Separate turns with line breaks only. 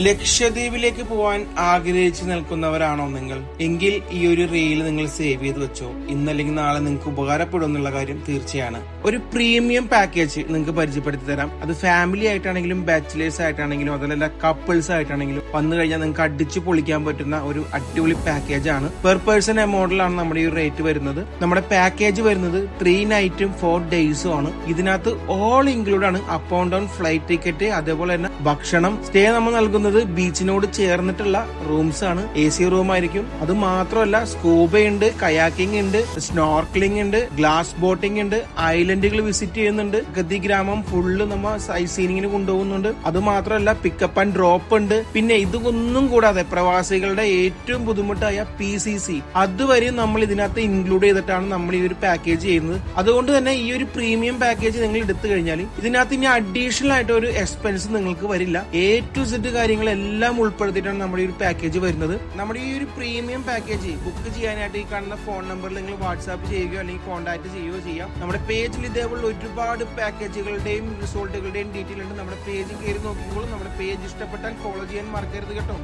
ലക്ഷദ്വീപിലേക്ക് പോവാൻ ആഗ്രഹിച്ചു നിൽക്കുന്നവരാണോ നിങ്ങൾ? എങ്കിൽ ഈ ഒരു റീൽ നിങ്ങൾ സേവ് ചെയ്ത് വെച്ചോ. ഇന്നല്ലെങ്കിൽ നാളെ നിങ്ങൾക്ക് ഉപകാരപ്പെടും എന്നുള്ള കാര്യം തീർച്ചയാണ്. ഒരു പ്രീമിയം പാക്കേജ് നിങ്ങൾക്ക് പരിചയപ്പെടുത്തി തരാം. അത് ഫാമിലി ആയിട്ടാണെങ്കിലും ബാച്ചിലേഴ്സ് ആയിട്ടാണെങ്കിലും അതല്ല കപ്പിൾസ് ആയിട്ടാണെങ്കിലും വന്നു കഴിഞ്ഞാൽ നിങ്ങൾക്ക് അടിച്ചു പൊളിക്കാൻ പറ്റുന്ന ഒരു അടിപൊളി പാക്കേജ് ആണ്. പെർ പേഴ്സൺ എമൗണ്ടിലാണ് നമ്മുടെ ഈ റേറ്റ് വരുന്നത്. നമ്മുടെ പാക്കേജ് വരുന്നത് 3 നൈറ്റും 4 ഡേയ്സും ആണ്. ഇതിനകത്ത് ഓൾ ഇൻക്ലൂഡ് ആണ്. Up and down flight ticket, അതേപോലെ തന്നെ ഭക്ഷണം, സ്റ്റേ നമ്മൾ നൽകുന്നത് ബീച്ചിനോട് ചേർന്നിട്ടുള്ള റൂംസ് ആണ്. AC റൂം ആയിരിക്കും. അത് മാത്രമല്ല സ്കൂബ ഉണ്ട്, കയാക്കിംഗ് ഉണ്ട്, സ്നോർക്ലിംഗ് ഉണ്ട്, ഗ്ലാസ് ബോട്ടിംഗ് ഉണ്ട്, ഐലൻഡുകൾ വിസിറ്റ് ചെയ്യുന്നുണ്ട്, ഗദി ഗ്രാമം ഫുള്ള് നമ്മ സൈറ്റ് സീനിങ്ങിന് കൊണ്ടുപോകുന്നുണ്ട്. അത് മാത്രമല്ല പിക്കപ്പ് ആൻഡ് ഡ്രോപ്പ് ഉണ്ട്. പിന്നെ ഇതൊന്നും കൂടാതെ പ്രവാസികളുടെ ഏറ്റവും ബുദ്ധിമുട്ടായ PCC അതുവരെ നമ്മൾ ഇതിനകത്ത് ഇൻക്ലൂഡ് ചെയ്തിട്ടാണ് നമ്മൾ ഈ ഒരു പാക്കേജ് ചെയ്യുന്നത്. അതുകൊണ്ട് തന്നെ ഈ ഒരു പ്രീമിയം പാക്കേജ് നിങ്ങൾ എടുത്തു കഴിഞ്ഞാൽ ഇതിനകത്ത് ഇനി അഡീഷണൽ ആയിട്ട് ഒരു എക്സ്പെൻസ് നിങ്ങൾക്ക് വരില്ല. A to Z കാര്യങ്ങളെല്ലാം ഉൾപ്പെടുത്തിയിട്ടാണ് നമ്മുടെ ഈ ഒരു പാക്കേജ് വരുന്നത്. നമ്മുടെ ഈ ഒരു പ്രീമിയം പാക്കേജ് ബുക്ക് ചെയ്യാനായിട്ട് ഈ കാണുന്ന ഫോൺ നമ്പറിൽ നിങ്ങൾ വാട്സാപ്പ് ചെയ്യുകയോ അല്ലെങ്കിൽ കോൺടാക്ട് ചെയ്യുകയോ ചെയ്യാം. നമ്മുടെ പേജിൽ ഇതേപോലെ ഒരുപാട് പാക്കേജുകളുടെയും റിസോർട്ടുകളുടെയും ഡീറ്റെയിൽ ഉണ്ട്. നമ്മുടെ പേജിൽ കയറി നോക്കിക്കോളും. നമ്മുടെ പേജ് ഇഷ്ടപ്പെട്ടാൽ ഫോളോ ചെയ്യാൻ മറക്കരുത് കേട്ടോ.